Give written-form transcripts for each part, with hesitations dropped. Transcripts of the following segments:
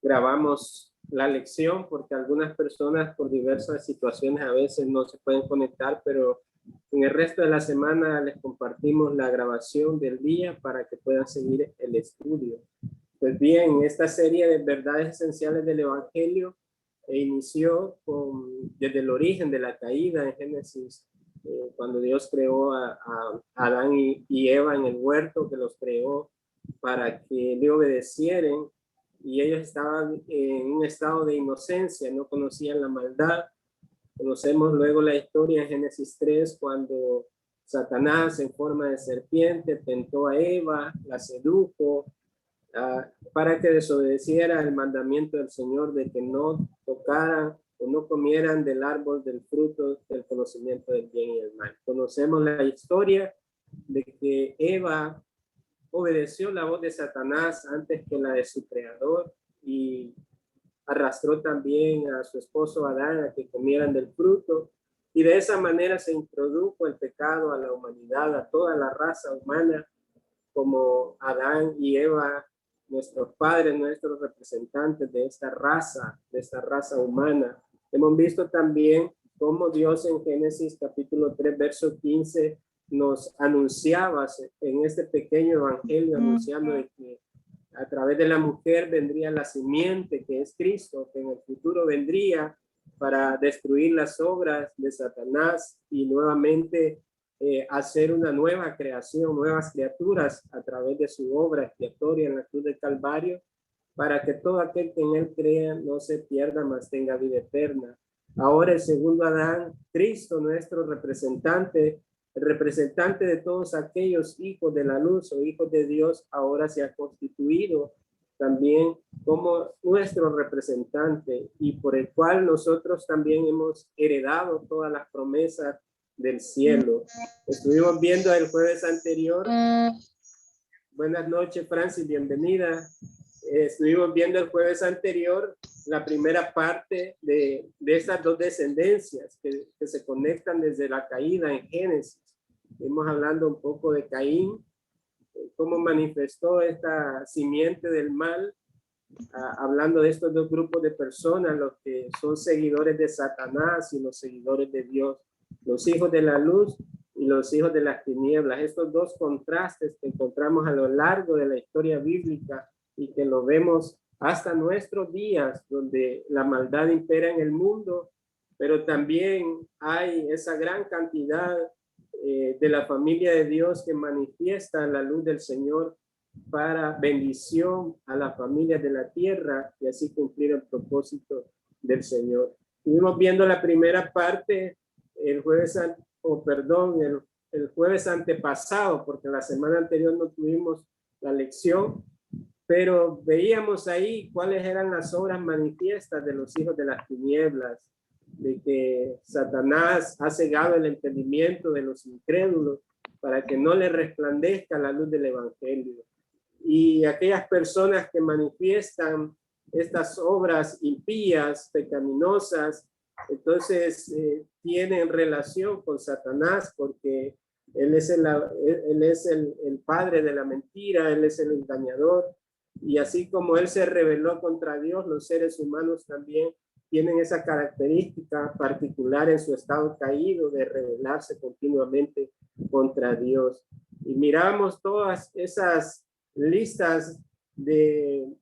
grabamos la lección porque algunas personas por diversas situaciones a veces no se pueden conectar, pero en el resto de la semana les compartimos la grabación del día para que puedan seguir el estudio. Pues bien, esta serie de verdades esenciales del Evangelio inició desde el origen de la caída en Génesis, cuando Dios creó a Adán y Eva en el huerto, que los creó para que le obedecieran, y ellos estaban en un estado de inocencia, no conocían la maldad. Conocemos luego la historia en Génesis 3, cuando Satanás en forma de serpiente tentó a Eva, la sedujo, para que desobedeciera el mandamiento del Señor de que no tocaran o no comieran del árbol del fruto del conocimiento del bien y del mal. Conocemos la historia de que Eva obedeció la voz de Satanás antes que la de su creador y arrastró también a su esposo Adán a que comieran del fruto, y de esa manera se introdujo el pecado a la humanidad, a toda la raza humana, como Adán y Eva, nuestros padres, nuestros representantes de esta raza humana. Hemos visto también cómo Dios en Génesis capítulo 3, verso 15, nos anunciaba en este pequeño evangelio, anunciando de que a través de la mujer vendría la simiente, que es Cristo, que en el futuro vendría para destruir las obras de Satanás y nuevamente hacer una nueva creación, nuevas criaturas a través de su obra expiatoria en la cruz del Calvario, para que todo aquel que en él crea no se pierda, mas tenga vida eterna. Ahora el segundo Adán, Cristo, nuestro representante, el representante de todos aquellos hijos de la luz o hijos de Dios, ahora se ha constituido también como nuestro representante, y por el cual nosotros también hemos heredado todas las promesas del cielo. Estuvimos viendo el jueves anterior. Buenas noches, Francis, bienvenida. Estuvimos viendo el jueves anterior la primera parte de estas dos descendencias que se conectan desde la caída en Génesis. Hemos hablando un poco de Caín, cómo manifestó esta simiente del mal, hablando de estos dos grupos de personas, los que son seguidores de Satanás y los seguidores de Dios, los hijos de la luz y los hijos de las tinieblas. Estos dos contrastes que encontramos a lo largo de la historia bíblica y que lo vemos hasta nuestros días, donde la maldad impera en el mundo, pero también hay esa gran cantidad de la familia de Dios que manifiesta la luz del Señor para bendición a las familias de la tierra y así cumplir el propósito del Señor. Estuvimos viendo la primera parte el jueves, el jueves antepasado, porque la semana anterior no tuvimos la lección, pero veíamos ahí cuáles eran las obras manifiestas de los hijos de las tinieblas, de que Satanás ha cegado el entendimiento de los incrédulos para que no le resplandezca la luz del evangelio. Y aquellas personas que manifiestan estas obras impías, pecaminosas, entonces tienen relación con Satanás, porque él es el padre de la mentira, él es el engañador, y así como él se rebeló contra Dios, los seres humanos también tienen esa característica particular en su estado caído de rebelarse continuamente contra Dios. Y miramos todas esas listas de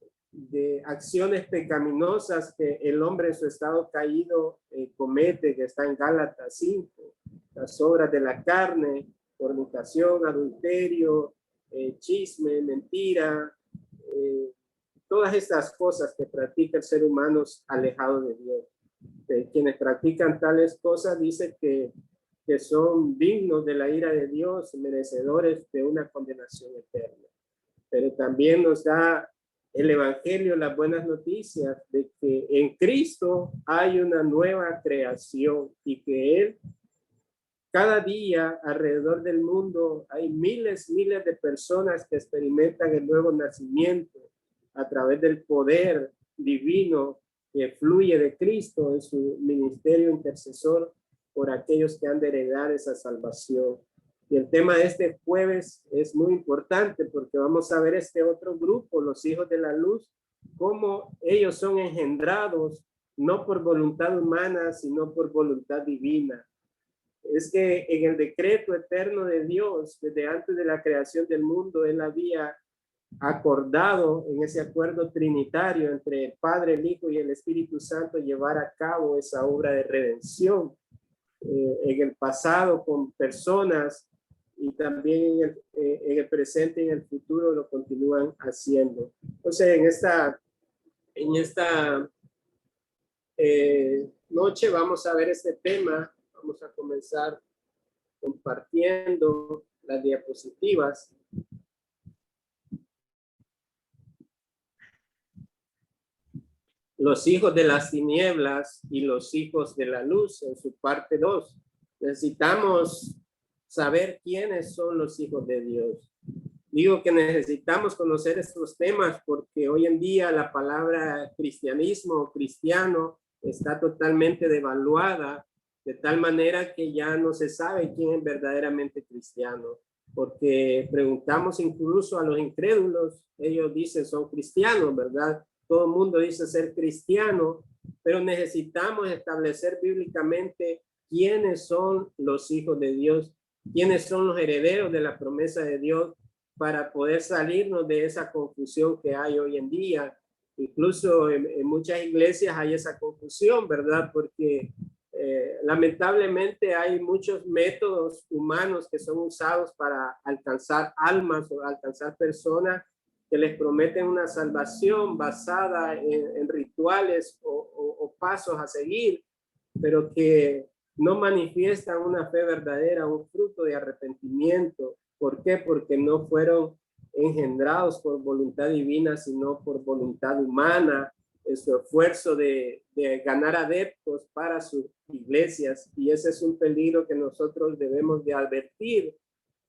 acciones pecaminosas que el hombre en su estado caído comete, que está en Gálatas 5, las obras de la carne, fornicación, adulterio, chisme, mentira, todas estas cosas que practica el ser humano alejado de Dios. Quienes practican tales cosas dicen que son dignos de la ira de Dios, merecedores de una condenación eterna. Pero también nos da el Evangelio las buenas noticias de que en Cristo hay una nueva creación y que Él, cada día alrededor del mundo, hay miles de personas que experimentan el nuevo nacimiento a través del poder divino que fluye de Cristo en su ministerio intercesor por aquellos que han de heredar esa salvación. Y el tema de este jueves es muy importante porque vamos a ver este otro grupo, los hijos de la luz, cómo ellos son engendrados no por voluntad humana, sino por voluntad divina. Es que en el decreto eterno de Dios, desde antes de la creación del mundo, Él había acordado en ese acuerdo trinitario entre el Padre, el Hijo y el Espíritu Santo llevar a cabo esa obra de redención en el pasado con personas y también en el presente y en el futuro lo continúan haciendo. Entonces, en esta noche vamos a ver este tema. Vamos a comenzar compartiendo las diapositivas. Los hijos de las tinieblas y los hijos de la luz, en su parte 2. Necesitamos saber quiénes son los hijos de Dios. Digo que necesitamos conocer estos temas porque hoy en día la palabra cristianismo o cristiano está totalmente devaluada, de tal manera que ya no se sabe quién es verdaderamente cristiano, porque preguntamos incluso a los incrédulos, ellos dicen son cristianos, ¿verdad? Todo el mundo dice ser cristiano, pero necesitamos establecer bíblicamente quiénes son los hijos de Dios, quiénes son los herederos de la promesa de Dios, para poder salirnos de esa confusión que hay hoy en día. Incluso en muchas iglesias hay esa confusión, ¿verdad? Porque lamentablemente hay muchos métodos humanos que son usados para alcanzar almas o alcanzar personas que les prometen una salvación basada en rituales o pasos a seguir, pero que no manifiestan una fe verdadera, un fruto de arrepentimiento. ¿Por qué? Porque no fueron engendrados por voluntad divina, sino por voluntad humana, en su esfuerzo de ganar adeptos para sus iglesias. Y ese es un peligro que nosotros debemos de advertir,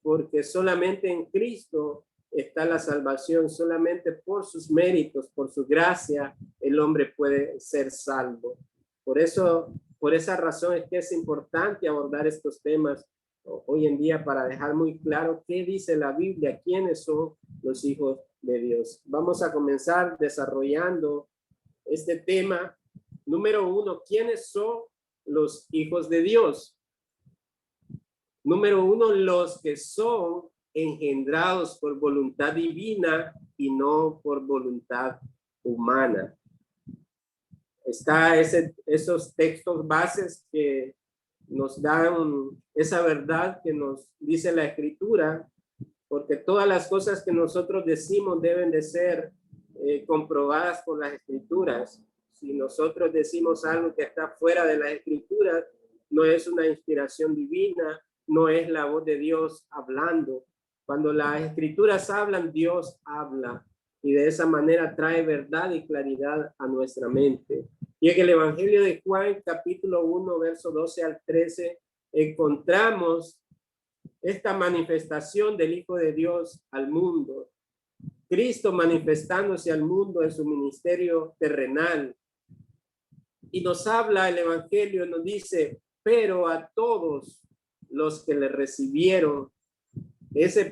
porque solamente en Cristo está la salvación, solamente por sus méritos, por su gracia, el hombre puede ser salvo. Por eso, por esa razón es que es importante abordar estos temas hoy en día para dejar muy claro qué dice la Biblia, quiénes son los hijos de Dios. Vamos a comenzar desarrollando este tema. Número 1, ¿quiénes son los hijos de Dios? Número 1, los que son engendrados por voluntad divina y no por voluntad humana. Está esos textos bases que nos dan esa verdad que nos dice la Escritura, porque todas las cosas que nosotros decimos deben de ser comprobadas por las Escrituras. Si nosotros decimos algo que está fuera de las Escrituras, no es una inspiración divina, no es la voz de Dios hablando. Cuando las Escrituras hablan, Dios habla, y de esa manera trae verdad y claridad a nuestra mente. Y en el Evangelio de Juan, capítulo 1, verso 12 al 13, encontramos esta manifestación del Hijo de Dios al mundo. Cristo manifestándose al mundo en su ministerio terrenal. Y nos habla el Evangelio, nos dice, pero a todos los que le recibieron,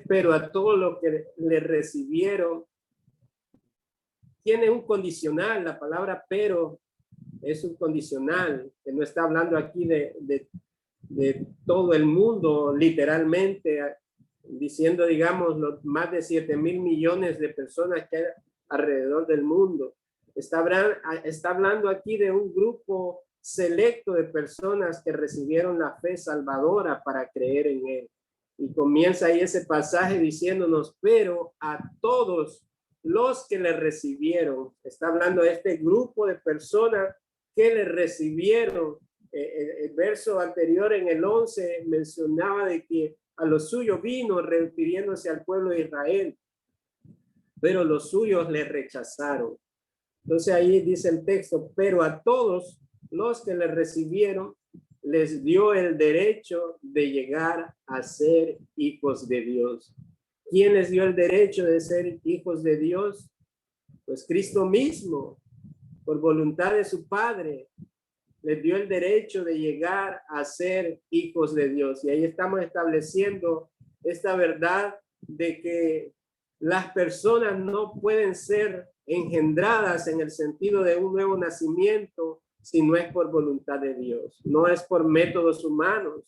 pero a todos los que le recibieron, tiene un condicional. La palabra pero es un condicional, que no está hablando aquí de todo el mundo, literalmente, diciendo, digamos, los más de 7,000 millones de personas que hay alrededor del mundo. Está hablando aquí de un grupo selecto de personas que recibieron la fe salvadora para creer en él. Y comienza ahí ese pasaje diciéndonos, pero a todos los que le recibieron, está hablando de este grupo de personas que le recibieron. El verso anterior, en el 11, mencionaba de que a los suyos vino, refiriéndose al pueblo de Israel, pero los suyos le rechazaron. Entonces ahí dice el texto, pero a todos los que le recibieron, les dio el derecho de llegar a ser hijos de Dios. ¿Quién les dio el derecho de ser hijos de Dios? Pues Cristo mismo, por voluntad de su Padre, les dio el derecho de llegar a ser hijos de Dios. Y ahí estamos estableciendo esta verdad de que Las personas no pueden ser engendradas en el sentido de un nuevo nacimiento si no es por voluntad de Dios, no es por métodos humanos.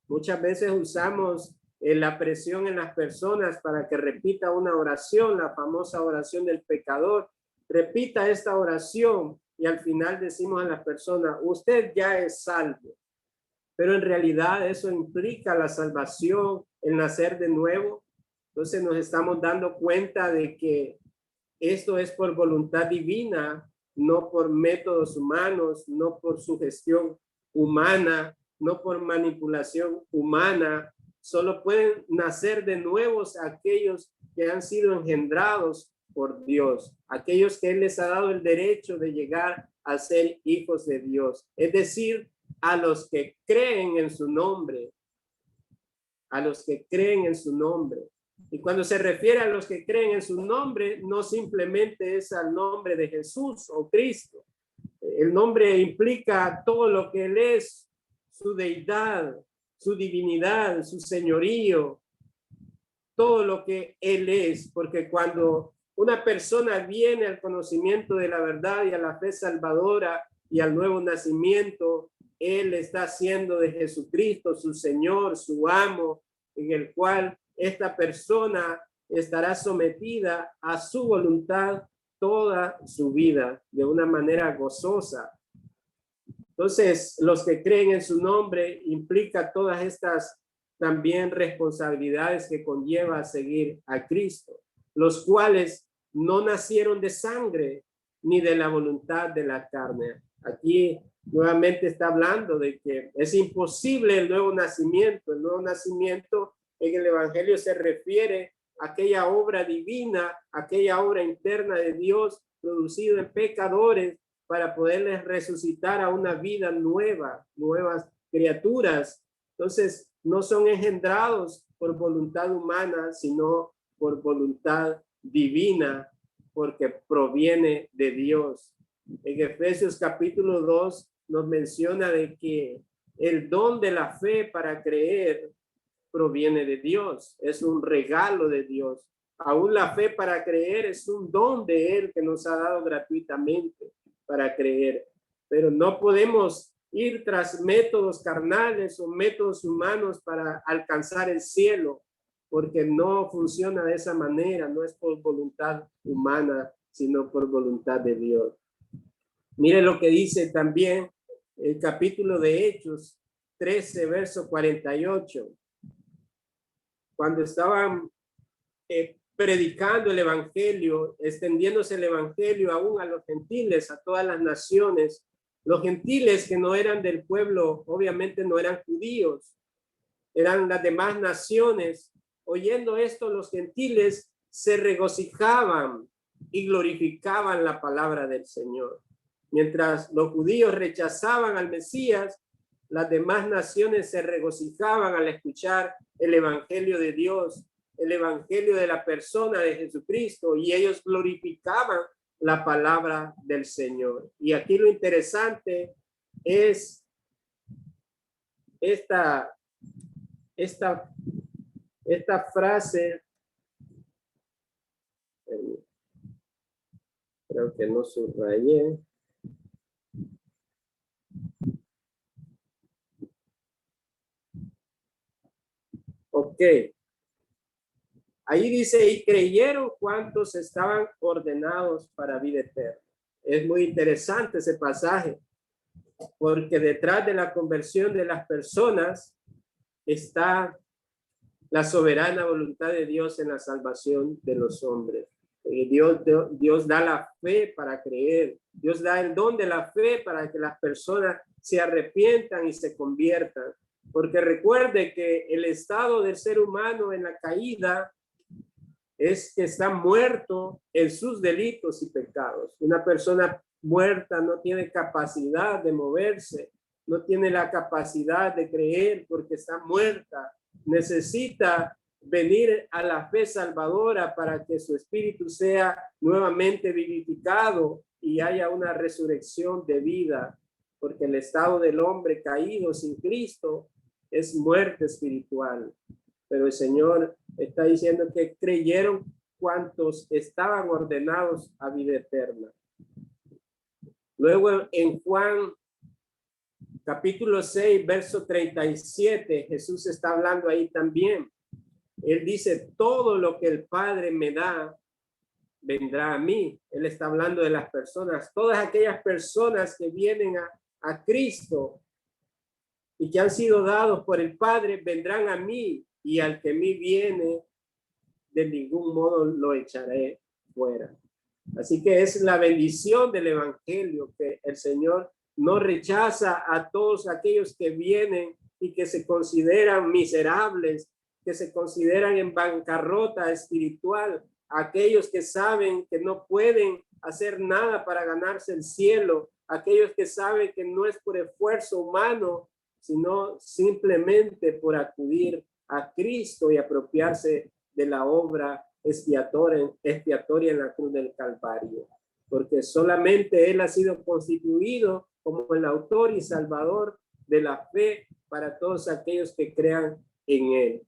Muchas veces usamos la presión en las personas para que repita una oración, la famosa oración del pecador. Repita esta oración y al final decimos a la persona, usted ya es salvo. Pero en realidad eso implica la salvación, el nacer de nuevo. Entonces nos estamos dando cuenta de que esto es por voluntad divina, no por métodos humanos, no por sugestión humana, no por manipulación humana. Solo pueden nacer de nuevos aquellos que han sido engendrados por Dios, aquellos que Él les ha dado el derecho de llegar a ser hijos de Dios. Es decir, a los que creen en su nombre, a los que creen en su nombre. Y cuando se refiere a los que creen en su nombre, no simplemente es al nombre de Jesús o Cristo. El nombre implica todo lo que Él es, su deidad, su divinidad, su señorío, todo lo que Él es, porque cuando una persona viene al conocimiento de la verdad y a la fe salvadora y al nuevo nacimiento, Él está haciendo de Jesucristo su Señor, su amo, en el cual esta persona estará sometida a su voluntad toda su vida de una manera gozosa. Entonces, los que creen en su nombre implica todas estas también responsabilidades que conlleva seguir a Cristo, los cuales no nacieron de sangre ni de la voluntad de la carne. Aquí nuevamente está hablando de que es imposible el nuevo nacimiento. El nuevo nacimiento en el Evangelio se refiere a aquella obra divina, aquella obra interna de Dios producido en pecadores para poderles resucitar a una vida nueva, nuevas criaturas. Entonces, no son engendrados por voluntad humana, sino por voluntad divina, porque proviene de Dios. En Efesios capítulo 2 nos menciona de que el don de la fe para creer proviene de Dios, es un regalo de Dios. Aún la fe para creer es un don de Él que nos ha dado gratuitamente para creer, pero no podemos ir tras métodos carnales o métodos humanos para alcanzar el cielo, porque no funciona de esa manera, no es por voluntad humana, sino por voluntad de Dios. Mire lo que dice también el capítulo de Hechos 13, verso 48. Cuando estaban predicando el evangelio, extendiéndose el evangelio aún a los gentiles, a todas las naciones, los gentiles que no eran del pueblo, obviamente no eran judíos, eran las demás naciones. Oyendo esto, los gentiles se regocijaban y glorificaban la palabra del Señor. Mientras los judíos rechazaban al Mesías, las demás naciones se regocijaban al escuchar el evangelio de Dios, el evangelio de la persona de Jesucristo, y ellos glorificaban la palabra del Señor. Y aquí lo interesante es esta frase, creo que no subrayé. Ok. Ahí dice, y creyeron cuantos estaban ordenados para vida eterna. Es muy interesante ese pasaje, porque detrás de la conversión de las personas está la soberana voluntad de Dios en la salvación de los hombres. Dios da la fe para creer. Dios da el don de la fe para que las personas se arrepientan y se conviertan. Porque recuerde que el estado del ser humano en la caída es que está muerto en sus delitos y pecados. Una persona muerta no tiene capacidad de moverse, no tiene la capacidad de creer porque está muerta. Necesita venir a la fe salvadora para que su espíritu sea nuevamente vivificado y haya una resurrección de vida, porque el estado del hombre caído sin Cristo es muerte espiritual. Pero el Señor está diciendo que creyeron cuantos estaban ordenados a vida eterna. Luego en Juan capítulo 6, verso 37, Jesús está hablando ahí también. Él dice, todo lo que el Padre me da, vendrá a mí. Él está hablando de las personas, todas aquellas personas que vienen a Cristo y que han sido dados por el Padre, vendrán a mí, y al que a mí viene, de ningún modo lo echaré fuera. Así que es la bendición del evangelio, que el Señor no rechaza a todos aquellos que vienen y que se consideran miserables, que se consideran en bancarrota espiritual, aquellos que saben que no pueden hacer nada para ganarse el cielo, aquellos que saben que no es por esfuerzo humano, sino simplemente por acudir a Cristo y apropiarse de la obra expiatoria en la cruz del Calvario, porque solamente Él ha sido constituido como el autor y salvador de la fe para todos aquellos que crean en Él.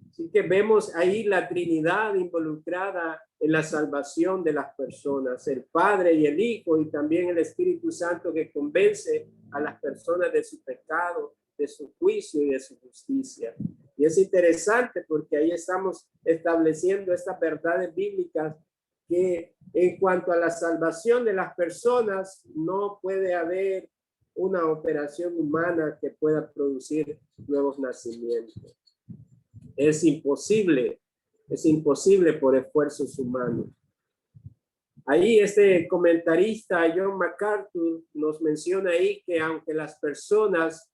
Así que vemos ahí la Trinidad involucrada en la salvación de las personas, el Padre y el Hijo, y también el Espíritu Santo, que convence a las personas de su pecado, de su juicio y de su justicia. Y es interesante porque ahí estamos estableciendo estas verdades bíblicas, que en cuanto a la salvación de las personas, no puede haber una operación humana que pueda producir nuevos nacimientos. Es imposible por esfuerzos humanos. Ahí este comentarista John MacArthur nos menciona ahí que aunque las personas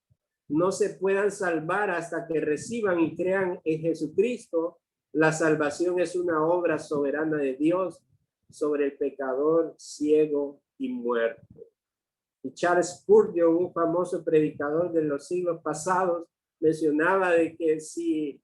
no se puedan salvar hasta que reciban y crean en Jesucristo, la salvación es una obra soberana de Dios sobre el pecador ciego y muerto. Y Charles Spurgeon, un famoso predicador de los siglos pasados, mencionaba de que si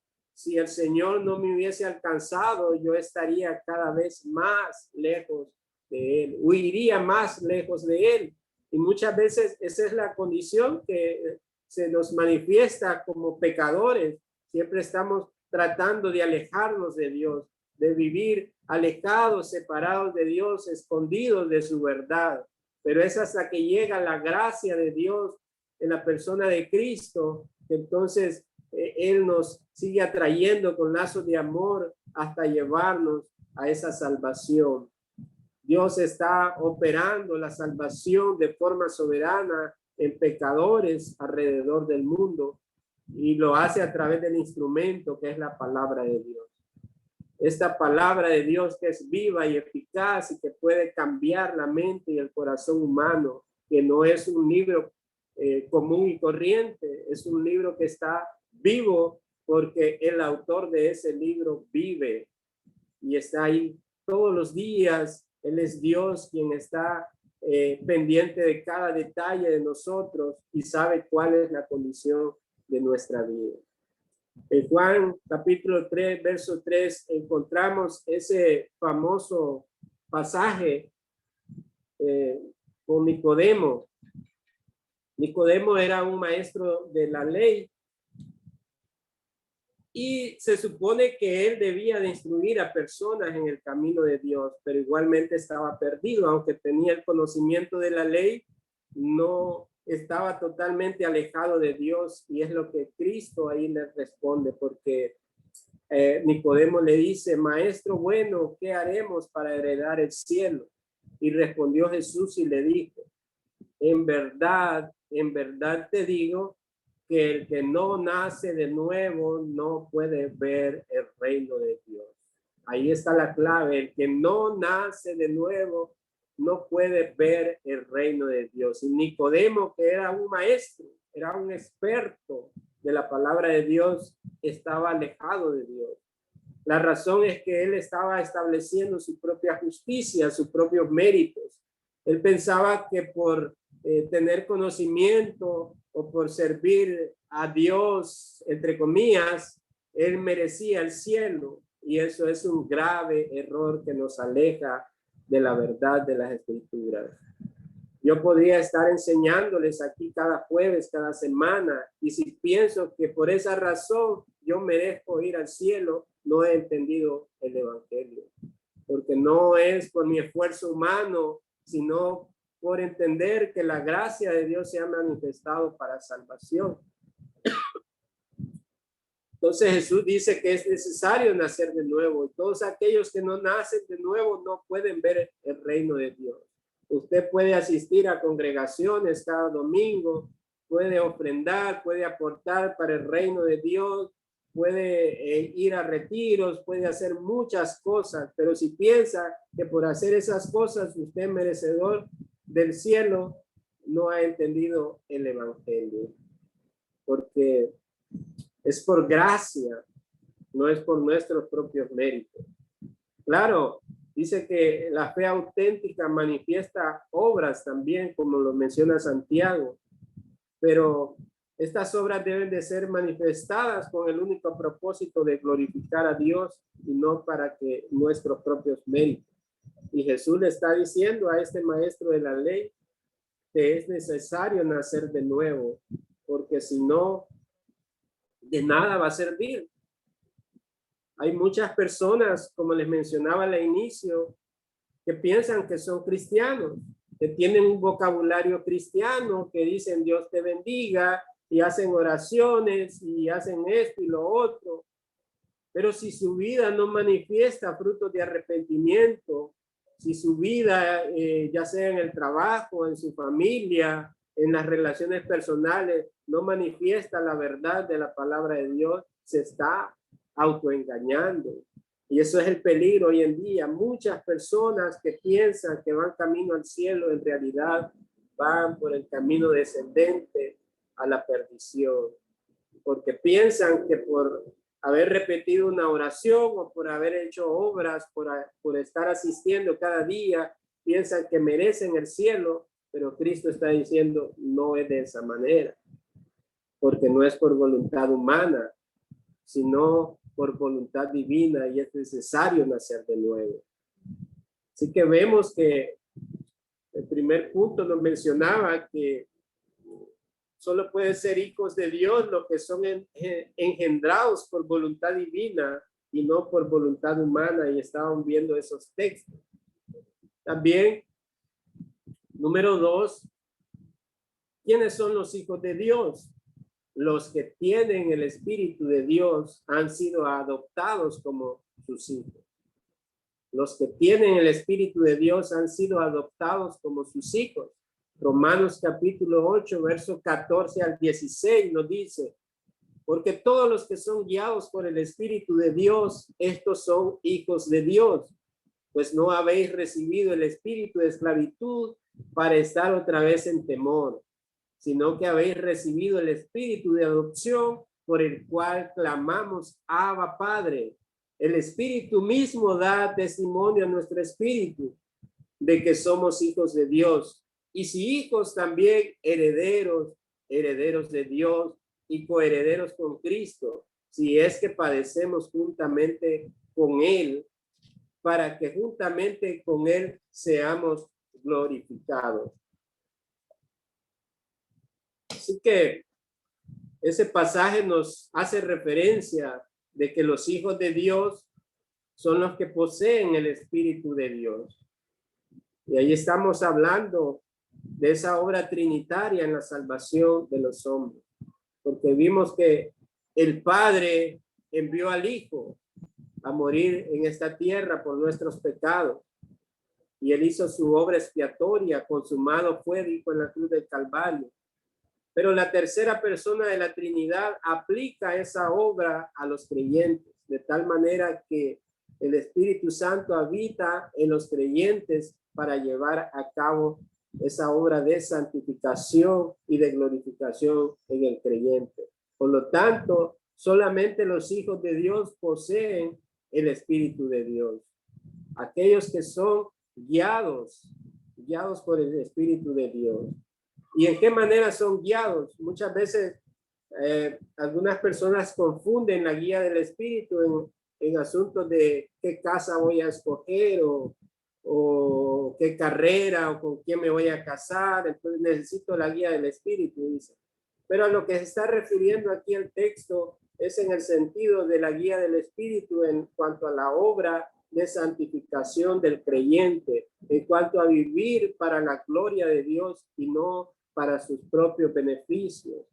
el Señor no me hubiese alcanzado, yo estaría cada vez más lejos de Él, huiría más lejos de Él. Y muchas veces esa es la condición que se nos manifiesta como pecadores. Siempre estamos tratando de alejarnos de Dios, de vivir alejados, separados de Dios, escondidos de su verdad. Pero es hasta que llega la gracia de Dios en la persona de Cristo, que entonces Él nos sigue atrayendo con lazos de amor hasta llevarnos a esa salvación. Dios está operando la salvación de forma soberana en pecadores alrededor del mundo, y lo hace a través del instrumento que es la palabra de Dios. Esta palabra de Dios, que es viva y eficaz y que puede cambiar la mente y el corazón humano, que no es un libro común y corriente, es un libro que está vivo porque el autor de ese libro vive y está ahí todos los días. Él es Dios quien está pendiente de cada detalle de nosotros y sabe cuál es la condición de nuestra vida. En Juan capítulo 3, verso 3, encontramos ese famoso pasaje con Nicodemo. Nicodemo era un maestro de la ley y se supone que él debía de instruir a personas en el camino de Dios, pero igualmente estaba perdido, aunque tenía el conocimiento de la ley, no estaba totalmente alejado de Dios, y es lo que Cristo ahí le responde, porque Nicodemo le dice: maestro bueno, ¿qué haremos para heredar el cielo? Y respondió Jesús y le dijo: en verdad te digo que el que no nace de nuevo no puede ver el reino de Dios. Ahí está la clave: el que no nace de nuevo no puede ver el reino de Dios. Y Nicodemo, que era un maestro, era un experto de la palabra de Dios, estaba alejado de Dios. La razón es que él estaba estableciendo su propia justicia, sus propios méritos. Él pensaba que por tener conocimiento o por servir a Dios, entre comillas, él merecía el cielo, y eso es un grave error que nos aleja de la verdad de las Escrituras. Yo podría estar enseñándoles aquí cada jueves, cada semana, y si pienso que por esa razón yo merezco ir al cielo, no he entendido el evangelio. porque no es por mi esfuerzo humano, sino por entender que la gracia de Dios se ha manifestado para salvación. Entonces Jesús dice que es necesario nacer de nuevo. Y todos aquellos que no nacen de nuevo no pueden ver el reino de Dios. Usted puede asistir a congregaciones cada domingo, puede ofrendar, puede aportar para el reino de Dios, puede ir a retiros, puede hacer muchas cosas, pero si piensa que por hacer esas cosas usted es merecedor del cielo, no ha entendido el evangelio, porque es por gracia, no es por nuestros propios méritos. Claro, dice que la fe auténtica manifiesta obras también, como lo menciona Santiago, pero estas obras deben de ser manifestadas con el único propósito de glorificar a Dios y no para que nuestros propios méritos. Y Jesús le está diciendo a este maestro de la ley que es necesario nacer de nuevo, porque si no, de nada va a servir. Hay muchas personas, como les mencionaba al inicio, que piensan que son cristianos, que tienen un vocabulario cristiano, que dicen Dios te bendiga y hacen oraciones y hacen esto y lo otro. Pero si su vida no manifiesta frutos de arrepentimiento, si su vida, ya sea en el trabajo, en su familia, en las relaciones personales, no manifiesta la verdad de la palabra de Dios, se está autoengañando. Y eso es el peligro hoy en día. Muchas personas que piensan que van camino al cielo, en realidad van por el camino descendente a la perdición, porque piensan que por haber repetido una oración o por haber hecho obras, por estar asistiendo cada día, piensan que merecen el cielo, pero Cristo está diciendo no es de esa manera, porque no es por voluntad humana, sino por voluntad divina, y es necesario nacer de nuevo. Así que vemos que el primer punto nos mencionaba que solo pueden ser hijos de Dios los que son engendrados por voluntad divina y no por voluntad humana, y estaban viendo esos textos. También, número 2, ¿quiénes son los hijos de Dios? Los que tienen el Espíritu de Dios han sido adoptados como sus hijos. Los que tienen el Espíritu de Dios han sido adoptados como sus hijos. Romanos capítulo 8, verso 14 al 16 nos dice, porque todos los que son guiados por el Espíritu de Dios, estos son hijos de Dios, pues no habéis recibido el espíritu de esclavitud para estar otra vez en temor, sino que habéis recibido el espíritu de adopción por el cual clamamos, Abba, Padre. El Espíritu mismo da testimonio a nuestro espíritu de que somos hijos de Dios. Y si hijos, también herederos, herederos de Dios y coherederos con Cristo, si es que padecemos juntamente con Él, para que juntamente con Él seamos glorificados. Así que ese pasaje nos hace referencia de que los hijos de Dios son los que poseen el Espíritu de Dios. Y ahí estamos hablando de esa obra trinitaria en la salvación de los hombres, porque vimos que el Padre envió al Hijo a morir en esta tierra por nuestros pecados, y Él hizo su obra expiatoria, consumado fue, dijo en la cruz del Calvario. Pero la tercera persona de la Trinidad aplica esa obra a los creyentes, de tal manera que el Espíritu Santo habita en los creyentes para llevar a cabo esa obra de santificación y de glorificación en el creyente. Por lo tanto, solamente los hijos de Dios poseen el Espíritu de Dios. Aquellos que son guiados por el Espíritu de Dios. ¿Y en qué manera son guiados? Muchas veces algunas personas confunden la guía del Espíritu en asuntos de qué casa voy a escoger o qué carrera o con quién me voy a casar. Entonces necesito la guía del Espíritu, dice. Pero a lo que se está refiriendo aquí el texto es en el sentido de la guía del Espíritu en cuanto a la obra de santificación del creyente en cuanto a vivir para la gloria de Dios y no para sus propios beneficios.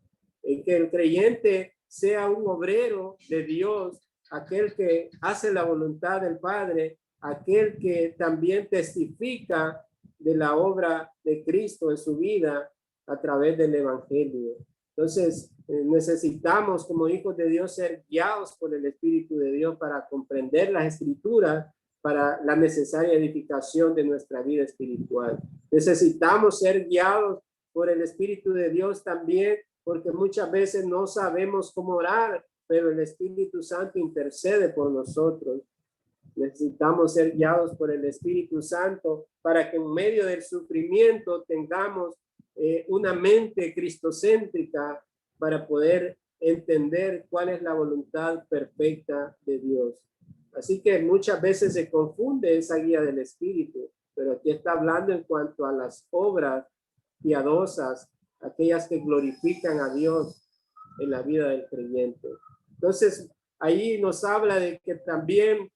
En que el creyente sea un obrero de Dios, aquel que hace la voluntad del Padre, aquel que también testifica de la obra de Cristo en su vida a través del Evangelio. Entonces, necesitamos como hijos de Dios ser guiados por el Espíritu de Dios para comprender las Escrituras, para la necesaria edificación de nuestra vida espiritual. Necesitamos ser guiados por el Espíritu de Dios también, porque muchas veces no sabemos cómo orar, pero el Espíritu Santo intercede por nosotros. Necesitamos ser guiados por el Espíritu Santo para que en medio del sufrimiento tengamos una mente cristocéntrica para poder entender cuál es la voluntad perfecta de Dios. Así que muchas veces se confunde esa guía del Espíritu, pero aquí está hablando en cuanto a las obras piadosas, aquellas que glorifican a Dios en la vida del creyente. Entonces, ahí nos habla de que también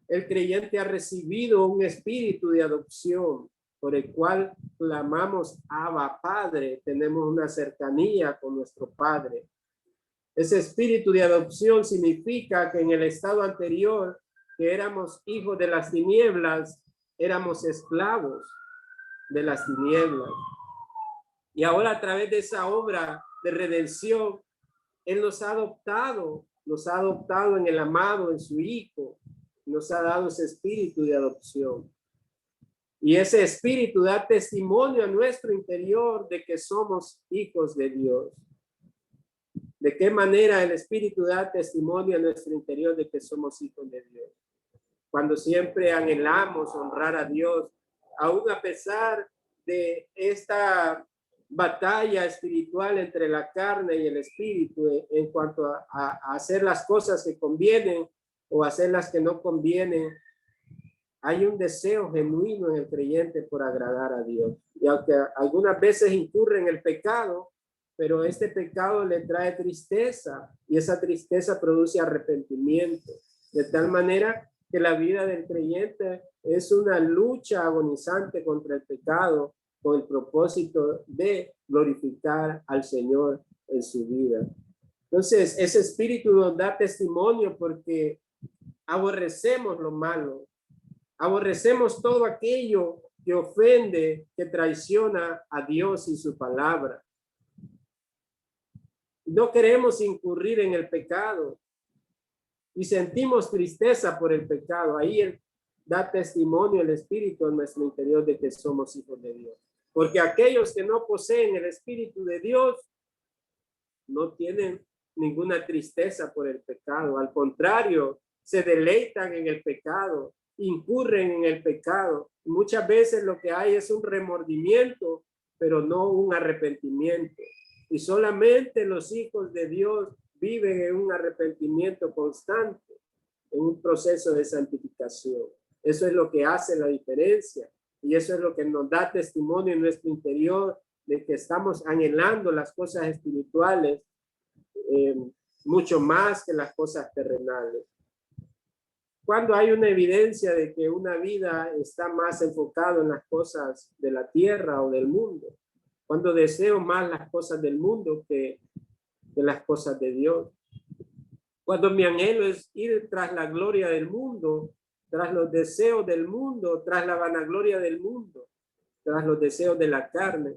el creyente ha recibido un espíritu de adopción por el cual clamamos Abba Padre, tenemos una cercanía con nuestro Padre. Ese espíritu de adopción significa que en el estado anterior, que éramos hijos de las tinieblas, éramos esclavos de las tinieblas. Y ahora a través de esa obra de redención, Él nos ha adoptado en el amado, en su Hijo, nos ha dado ese espíritu de adopción. Y ese espíritu da testimonio a nuestro interior de que somos hijos de Dios. ¿De qué manera el espíritu da testimonio a nuestro interior de que somos hijos de Dios? Cuando siempre anhelamos honrar a Dios, aún a pesar de esta batalla espiritual entre la carne y el espíritu en cuanto a hacer las cosas que convienen o hacer las que no convienen, hay un deseo genuino en el creyente por agradar a Dios. Y aunque algunas veces incurre en el pecado, pero este pecado le trae tristeza y esa tristeza produce arrepentimiento. De tal manera que la vida del creyente es una lucha agonizante contra el pecado con el propósito de glorificar al Señor en su vida. Entonces, ese espíritu nos da testimonio porque aborrecemos lo malo, aborrecemos todo aquello que ofende, que traiciona a Dios y su palabra. No queremos incurrir en el pecado y sentimos tristeza por el pecado. Ahí da testimonio el Espíritu en nuestro interior de que somos hijos de Dios. Porque aquellos que no poseen el Espíritu de Dios no tienen ninguna tristeza por el pecado. Al contrario, se deleitan en el pecado, incurren en el pecado. Muchas veces lo que hay es un remordimiento, pero no un arrepentimiento. Y solamente los hijos de Dios viven en un arrepentimiento constante, en un proceso de santificación. Eso es lo que hace la diferencia. Y eso es lo que nos da testimonio en nuestro interior de que estamos anhelando las cosas espirituales mucho más que las cosas terrenales. Cuando hay una evidencia de que una vida está más enfocada en las cosas de la tierra o del mundo, cuando deseo más las cosas del mundo que las cosas de Dios, cuando mi anhelo es ir tras la gloria del mundo, tras los deseos del mundo, tras la vanagloria del mundo, tras los deseos de la carne.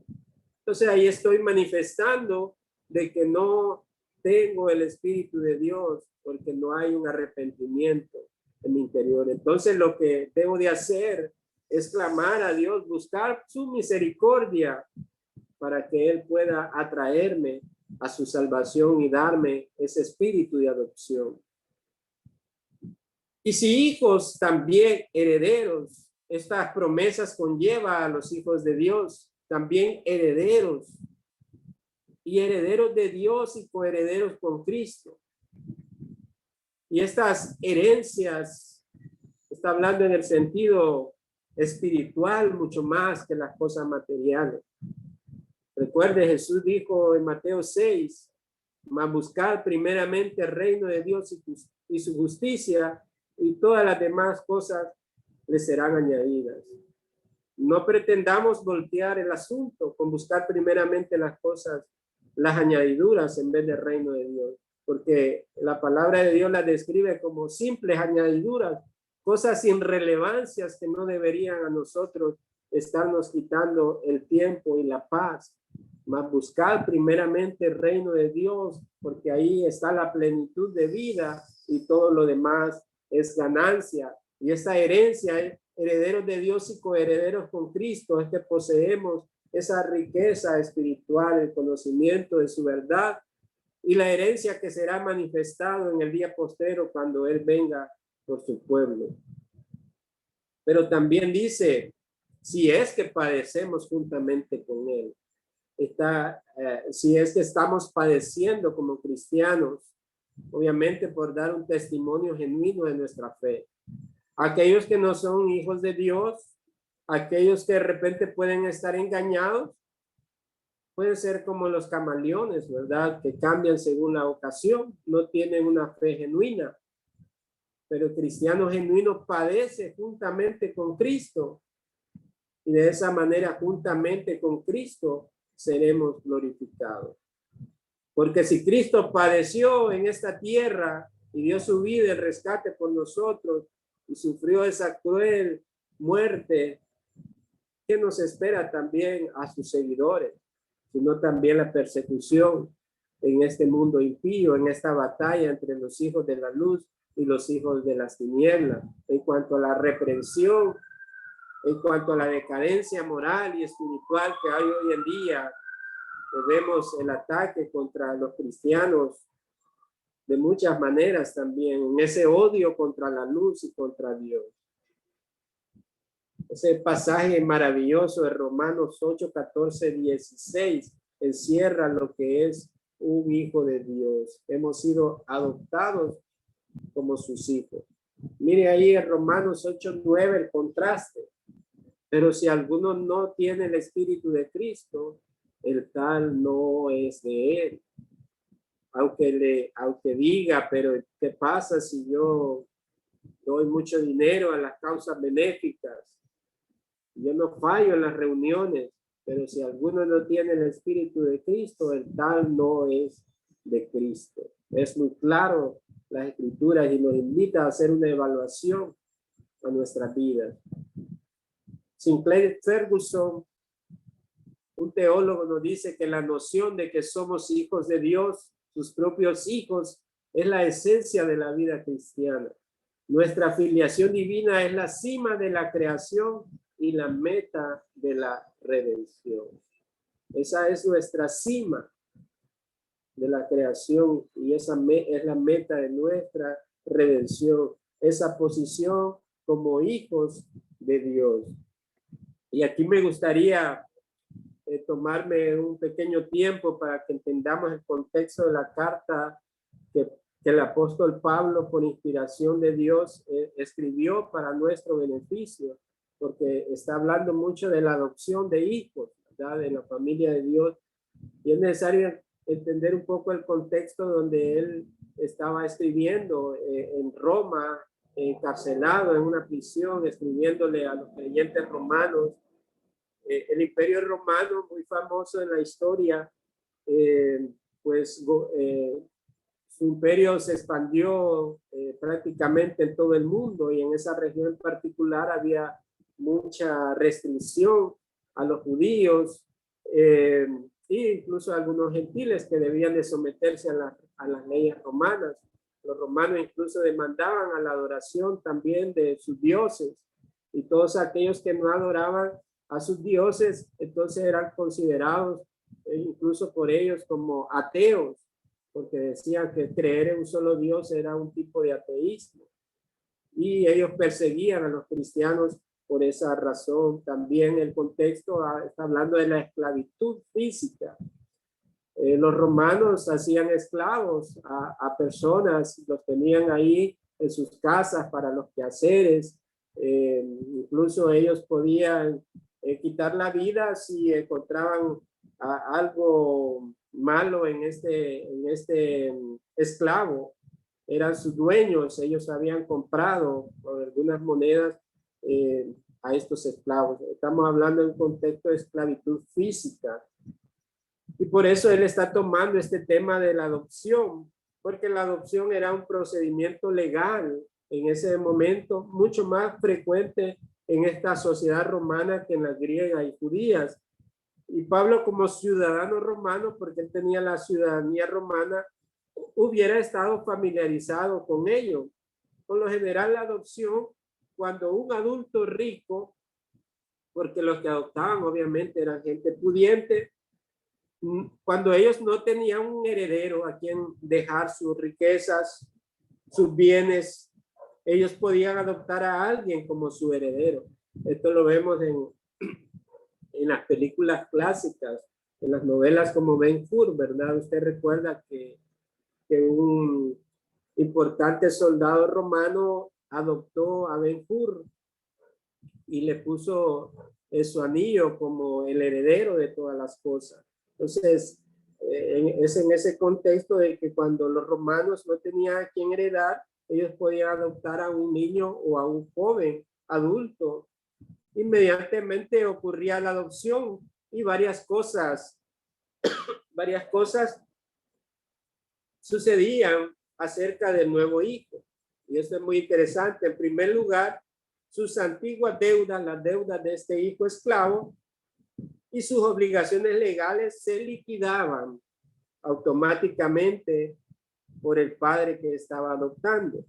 Entonces ahí estoy manifestando de que no tengo el Espíritu de Dios porque no hay un arrepentimiento en mi interior. Entonces lo que debo de hacer es clamar a Dios, buscar su misericordia para que Él pueda atraerme a su salvación y darme ese espíritu de adopción. Y si hijos, también herederos. Estas promesas conlleva a los hijos de Dios, también herederos. Y herederos de Dios y coherederos con Cristo. Y estas herencias, está hablando en el sentido espiritual mucho más que las cosas materiales. Recuerde, Jesús dijo en Mateo 6, mas buscar primeramente el reino de Dios y su justicia, y todas las demás cosas le serán añadidas. No pretendamos voltear el asunto con buscar primeramente las cosas, las añadiduras en vez del reino de Dios, porque la palabra de Dios las describe como simples añadiduras, cosas sin relevancias que no deberían a nosotros estarnos quitando el tiempo y la paz. Mas buscar primeramente el reino de Dios, porque ahí está la plenitud de vida y todo lo demás es ganancia. Y esa herencia es herederos de Dios y coherederos con Cristo, es que poseemos esa riqueza espiritual, el conocimiento de su verdad y la herencia que será manifestado en el día postero cuando Él venga por su pueblo. Pero también dice, si es que padecemos juntamente con Él, si es que estamos padeciendo como cristianos, obviamente por dar un testimonio genuino de nuestra fe. Aquellos que no son hijos de Dios, aquellos que de repente pueden estar engañados, pueden ser como los camaleones, ¿verdad? Que cambian según la ocasión, no tienen una fe genuina. Pero el cristiano genuino padece juntamente con Cristo y de esa manera juntamente con Cristo seremos glorificados. Porque si Cristo padeció en esta tierra y dio su vida en rescate por nosotros y sufrió esa cruel muerte, ¿qué nos espera también a sus seguidores? Sino también la persecución en este mundo impío, en esta batalla entre los hijos de la luz y los hijos de las tinieblas, en cuanto a la reprensión, en cuanto a la decadencia moral y espiritual que hay hoy en día. Vemos el ataque contra los cristianos de muchas maneras también, en ese odio contra la luz y contra Dios. Ese pasaje maravilloso de Romanos 8, 14, 16 encierra lo que es un hijo de Dios. Hemos sido adoptados como sus hijos. Mire ahí en Romanos 8, 9 el contraste. Pero si alguno no tiene el Espíritu de Cristo, el tal no es de él. Aunque diga, pero ¿qué pasa si yo doy mucho dinero a las causas benéficas? Yo no fallo en las reuniones, pero si alguno no tiene el Espíritu de Cristo, el tal no es de Cristo. Es muy claro las Escrituras y nos invita a hacer una evaluación a nuestras vidas. Sinclair Ferguson, un teólogo, nos dice que la noción de que somos hijos de Dios, sus propios hijos, es la esencia de la vida cristiana. Nuestra filiación divina es la cima de la creación y la meta de la redención. Esa es nuestra cima de la creación y esa es la meta de nuestra redención. Esa posición como hijos de Dios. Y aquí me gustaría tomarme un pequeño tiempo para que entendamos el contexto de la carta que el apóstol Pablo, por inspiración de Dios, escribió para nuestro beneficio, porque está hablando mucho de la adopción de hijos, ¿verdad? De la familia de Dios. Y es necesario entender un poco el contexto donde él estaba escribiendo en Roma, encarcelado en una prisión, escribiéndole a los creyentes romanos. El Imperio Romano, muy famoso en la historia, su imperio se expandió prácticamente en todo el mundo y en esa región en particular había mucha restricción a los judíos e incluso a algunos gentiles que debían de someterse a las leyes romanas. Los romanos incluso demandaban a la adoración también de sus dioses y todos aquellos que no adoraban a sus dioses entonces eran considerados incluso por ellos como ateos, porque decían que creer en un solo Dios era un tipo de ateísmo. Y ellos perseguían a los cristianos por esa razón. También el contexto está hablando de la esclavitud física. Los romanos hacían esclavos a personas, los tenían ahí en sus casas para los quehaceres. Incluso ellos podían quitar la vida si encontraban algo malo en este esclavo. eran sus dueños, ellos habían comprado con algunas monedas a estos esclavos. Estamos hablando en un contexto de esclavitud física. Y por eso él está tomando este tema de la adopción, porque la adopción era un procedimiento legal en ese momento, mucho más frecuente en esta sociedad romana que en la griega y judías. Y Pablo, como ciudadano romano, porque él tenía la ciudadanía romana, hubiera estado familiarizado con ello. Por lo general, la adopción, cuando un adulto rico, porque los que adoptaban obviamente eran gente pudiente, cuando ellos no tenían un heredero a quien dejar sus riquezas, sus bienes, ellos podían adoptar a alguien como su heredero. Esto lo vemos en las películas clásicas, en las novelas como Ben-Hur, ¿verdad? Usted recuerda que un importante soldado romano adoptó a Ben-Hur y le puso su anillo como el heredero de todas las cosas. Entonces, es en ese contexto de que cuando los romanos no tenían a quien heredar, ellos podían adoptar a un niño o a un joven adulto. Inmediatamente ocurría la adopción y varias cosas sucedían acerca del nuevo hijo. Y esto es muy interesante. En primer lugar, sus antiguas deudas, las deudas de este hijo esclavo y sus obligaciones legales se liquidaban automáticamente por el padre que estaba adoptando.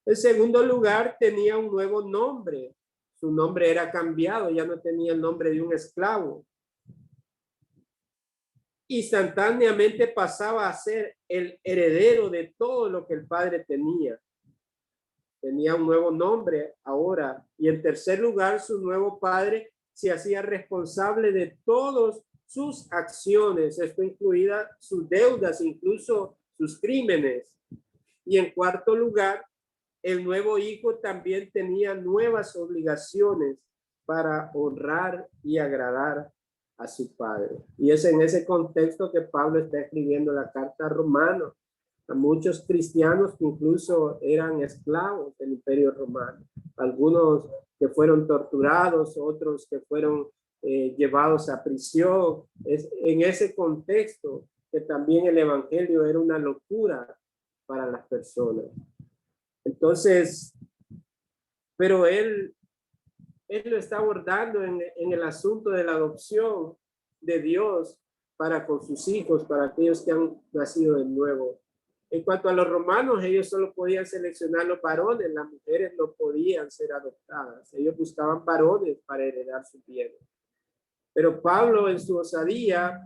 En segundo lugar, tenía un nuevo nombre. Su nombre era cambiado, ya no tenía el nombre de un esclavo. Instantáneamente pasaba a ser el heredero de todo lo que el padre tenía. Tenía un nuevo nombre ahora. Y en tercer lugar, su nuevo padre se hacía responsable de todas sus acciones, esto incluida sus deudas, incluso sus crímenes. Y en cuarto lugar, el nuevo hijo también tenía nuevas obligaciones para honrar y agradar a su padre. Y es en ese contexto que Pablo está escribiendo la carta a Romanos, a muchos cristianos que incluso eran esclavos del Imperio Romano, algunos que fueron torturados, otros que fueron llevados a prisión. Es en ese contexto que también el evangelio era una locura para las personas. Entonces, pero él lo está abordando en el asunto de la adopción de Dios para con sus hijos, para aquellos que han nacido de nuevo. En cuanto a los romanos, ellos solo podían seleccionar los varones, las mujeres no podían ser adoptadas. Ellos buscaban varones para heredar su bienes. Pero Pablo, en su osadía,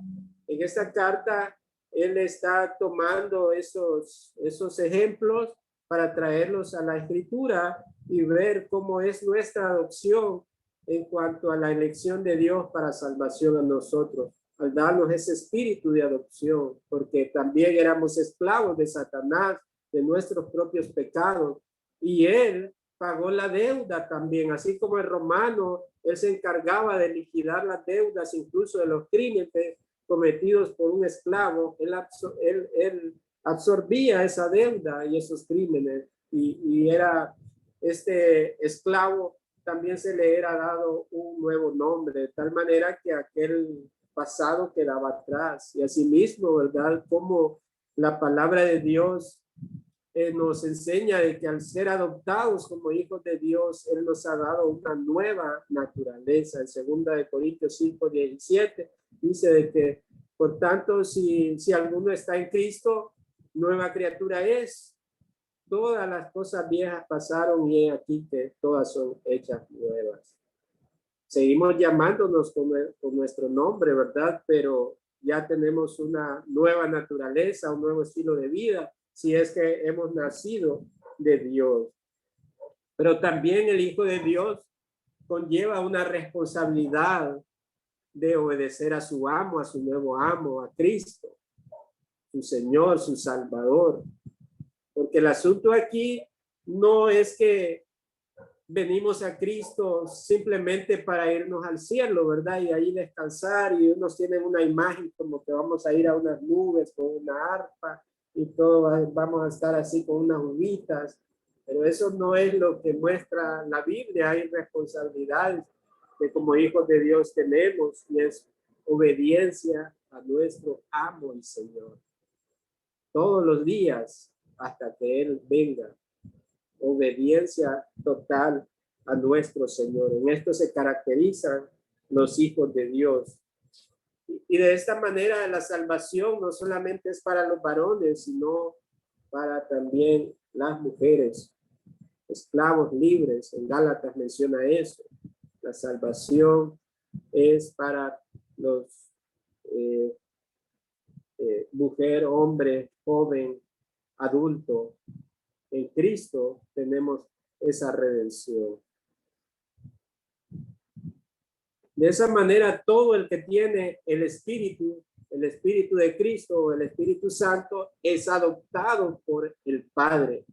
en esta carta, él está tomando esos ejemplos para traerlos a la escritura y ver cómo es nuestra adopción en cuanto a la elección de Dios para salvación a nosotros, al darnos ese espíritu de adopción, porque también éramos esclavos de Satanás, de nuestros propios pecados, y él pagó la deuda también, así como el romano, él se encargaba de liquidar las deudas, incluso de los crímenes cometidos por un esclavo. Él absorbía esa deuda y esos crímenes, y era este esclavo, también se le era dado un nuevo nombre, de tal manera que aquel pasado quedaba atrás. Y asimismo, ¿verdad? Como la palabra de Dios nos enseña de que al ser adoptados como hijos de Dios, Él nos ha dado una nueva naturaleza. En 2 Corintios 5:17 dice de que, por tanto, si alguno está en Cristo, nueva criatura es. Todas las cosas viejas pasaron y aquí que todas son hechas nuevas. Seguimos llamándonos con nuestro nombre, ¿verdad? Pero ya tenemos una nueva naturaleza, un nuevo estilo de vida, si es que hemos nacido de Dios. Pero también el Hijo de Dios conlleva una responsabilidad de obedecer a su amo, a su nuevo amo, a Cristo, su Señor, su Salvador. Porque el asunto aquí no es que venimos a Cristo simplemente para irnos al cielo, ¿verdad? Y ahí descansar, y unos tienen una imagen como que vamos a ir a unas nubes con una arpa y todos vamos a estar así con unas uvitas, pero eso no es lo que muestra la Biblia. Hay responsabilidades que como hijos de Dios tenemos, y es obediencia a nuestro amo y Señor. Todos los días hasta que Él venga. Obediencia total a nuestro Señor. En esto se caracterizan los hijos de Dios. Y de esta manera la salvación no solamente es para los varones, sino para también las mujeres, esclavos libres. En Gálatas menciona eso. La salvación es para los mujer, hombre, joven, adulto. En Cristo tenemos esa redención. De esa manera, todo el que tiene el Espíritu de Cristo, el Espíritu Santo, es adoptado por el Padre.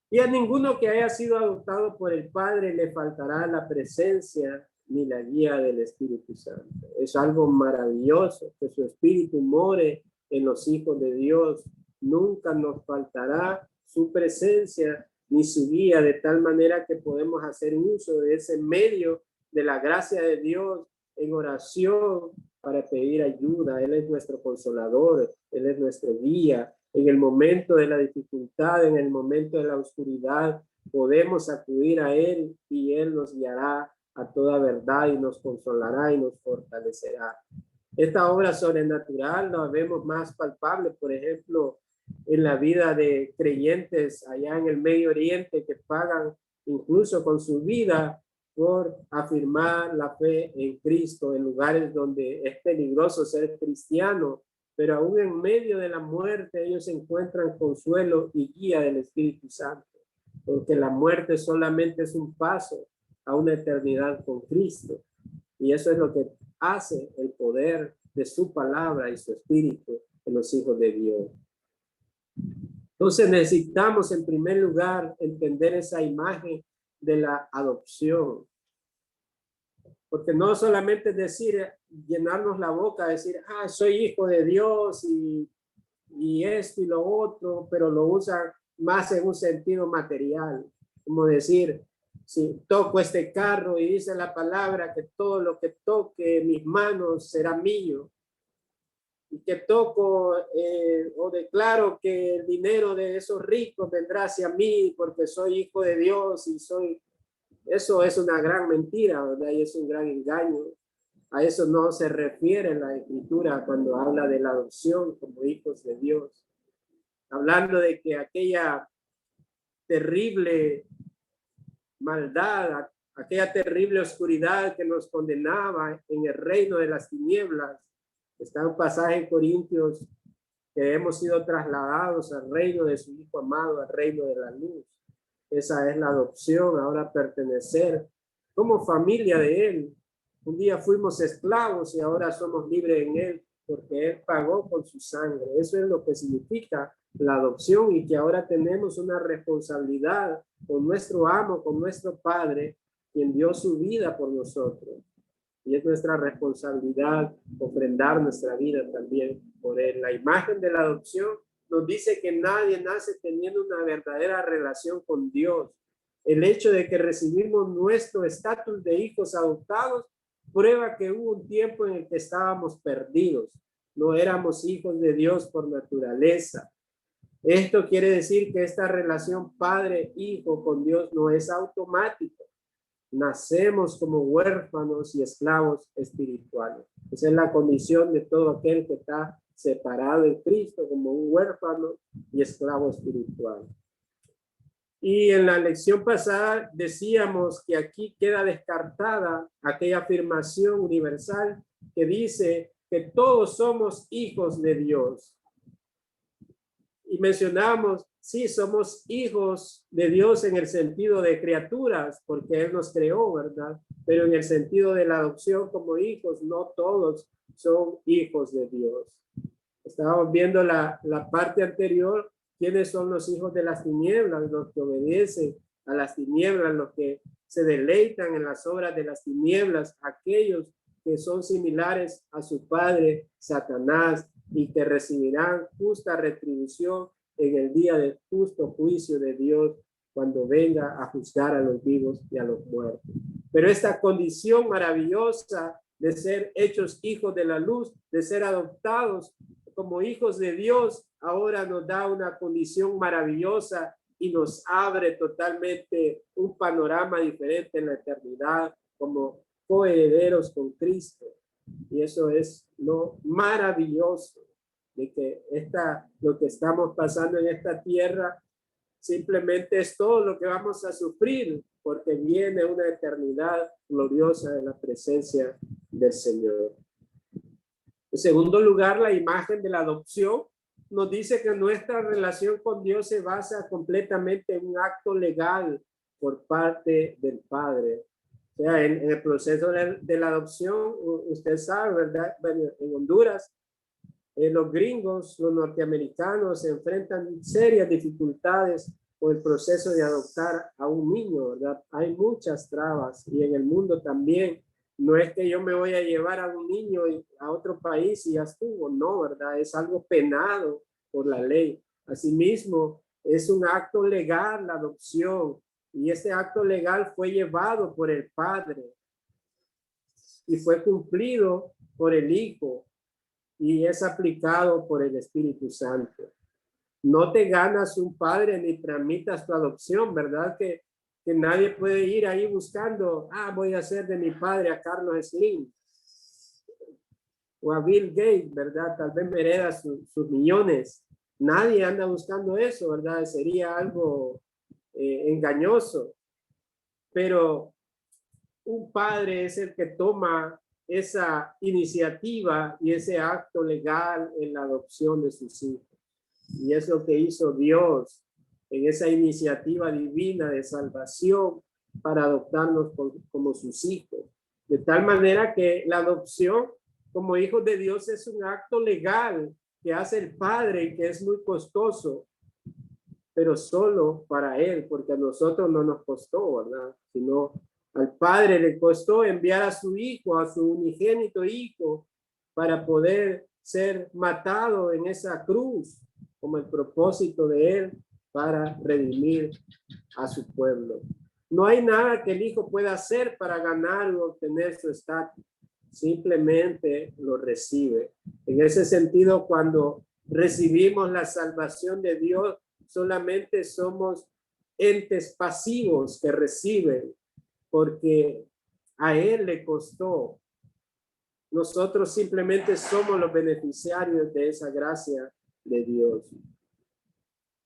Y a ninguno que haya sido adoptado por el Padre le faltará la presencia ni la guía del Espíritu Santo. Es algo maravilloso que su Espíritu more en los hijos de Dios. Nunca nos faltará su presencia ni su guía, de tal manera que podemos hacer uso de ese medio de la gracia de Dios en oración para pedir ayuda. Él es nuestro consolador, Él es nuestro guía. En el momento de la dificultad, en el momento de la oscuridad, podemos acudir a Él y Él nos guiará a toda verdad y nos consolará y nos fortalecerá. Esta obra sobrenatural la vemos más palpable, por ejemplo, en la vida de creyentes allá en el Medio Oriente que pagan incluso con su vida por afirmar la fe en Cristo en lugares donde es peligroso ser cristiano, pero aún en medio de la muerte ellos encuentran consuelo y guía del Espíritu Santo, porque la muerte solamente es un paso a una eternidad con Cristo, y eso es lo que hace el poder de su palabra y su Espíritu en los hijos de Dios. Entonces necesitamos en primer lugar entender esa imagen de la adopción, porque no solamente es decir, llenarnos la boca, decir, soy hijo de Dios y esto y lo otro, pero lo usan más en un sentido material, como decir, si toco este carro y dice la palabra que todo lo que toque mis manos será mío, y que toco o declaro que el dinero de esos ricos vendrá hacia mí porque soy hijo de Dios y soy... Eso es una gran mentira, ¿verdad? Y es un gran engaño. A eso no se refiere la Escritura cuando habla de la adopción como hijos de Dios. Hablando de que aquella terrible maldad, aquella terrible oscuridad que nos condenaba en el reino de las tinieblas. Está un pasaje en Corintios que hemos sido trasladados al reino de su Hijo amado, al reino de la luz. Esa es la adopción, ahora pertenecer como familia de Él. Un día fuimos esclavos y ahora somos libres en Él porque Él pagó con su sangre. Eso es lo que significa la adopción, y que ahora tenemos una responsabilidad con nuestro amo, con nuestro Padre, quien dio su vida por nosotros. Y es nuestra responsabilidad ofrendar nuestra vida también por Él. La imagen de la adopción nos dice que nadie nace teniendo una verdadera relación con Dios. El hecho de que recibimos nuestro estatus de hijos adoptados prueba que hubo un tiempo en el que estábamos perdidos. No éramos hijos de Dios por naturaleza. Esto quiere decir que esta relación padre-hijo con Dios no es automática. Nacemos como huérfanos y esclavos espirituales. Esa es la condición de todo aquel que está separado en Cristo, como un huérfano y esclavo espiritual. Y en la lección pasada decíamos que aquí queda descartada aquella afirmación universal que dice que todos somos hijos de Dios. Y mencionamos, sí, somos hijos de Dios en el sentido de criaturas, porque Él nos creó, ¿verdad? Pero en el sentido de la adopción como hijos, no todos son hijos de Dios. Estábamos viendo la parte anterior, quiénes son los hijos de las tinieblas, los que obedecen a las tinieblas, los que se deleitan en las obras de las tinieblas, aquellos que son similares a su padre Satanás, y que recibirán justa retribución en el día del justo juicio de Dios cuando venga a juzgar a los vivos y a los muertos. Pero esta condición maravillosa de ser hechos hijos de la luz, de ser adoptados como hijos de Dios, ahora nos da una condición maravillosa y nos abre totalmente un panorama diferente en la eternidad como coherederos con Cristo. Y eso es lo maravilloso de que lo que estamos pasando en esta tierra simplemente es todo lo que vamos a sufrir, porque viene una eternidad gloriosa en la presencia del Señor. En segundo lugar, la imagen de la adopción nos dice que nuestra relación con Dios se basa completamente en un acto legal por parte del Padre. O sea, en el proceso de la adopción, usted sabe, ¿verdad? Bueno, en Honduras, los gringos, los norteamericanos se enfrentan serias dificultades con el proceso de adoptar a un niño, ¿verdad? Hay muchas trabas y en el mundo también. No es que yo me voy a llevar a un niño a otro país y ya estuvo, no, ¿verdad? Es algo penado por la ley. Asimismo, es un acto legal la adopción y este acto legal fue llevado por el Padre y fue cumplido por el Hijo y es aplicado por el Espíritu Santo. No te ganas un padre ni tramitas tu adopción, ¿verdad? Que nadie puede ir ahí buscando, voy a hacer de mi padre a Carlos Slim o a Bill Gates, ¿verdad? Tal vez me hereda sus millones. Nadie anda buscando eso, ¿verdad? Sería algo engañoso. Pero un padre es el que toma esa iniciativa y ese acto legal en la adopción de sus hijos. Y es lo que hizo Dios en esa iniciativa divina de salvación para adoptarnos como sus hijos. De tal manera que la adopción como hijos de Dios es un acto legal que hace el Padre y que es muy costoso, pero solo para Él, porque a nosotros no nos costó, ¿verdad? Sino al Padre le costó enviar a su Hijo, a su unigénito Hijo, para poder ser matado en esa cruz, como el propósito de Él para redimir a su pueblo. No hay nada que el Hijo pueda hacer para ganar o obtener su estatus. Simplemente lo recibe. En ese sentido, cuando recibimos la salvación de Dios, solamente somos entes pasivos que reciben, porque a Él le costó. Nosotros simplemente somos los beneficiarios de esa gracia de Dios.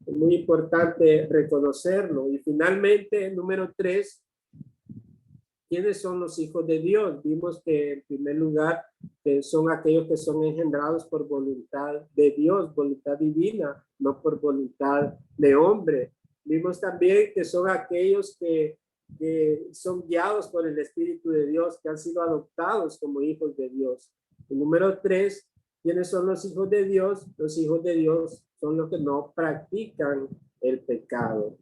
Es muy importante reconocerlo. Y finalmente, número 3, ¿quiénes son los hijos de Dios? Vimos que en primer lugar son aquellos que son engendrados por voluntad de Dios, voluntad divina, no por voluntad de hombre. Vimos también que son aquellos que son guiados por el Espíritu de Dios, que han sido adoptados como hijos de Dios. Y número 3, ¿quiénes son los hijos de Dios? Los hijos de Dios son los que no practican el pecado.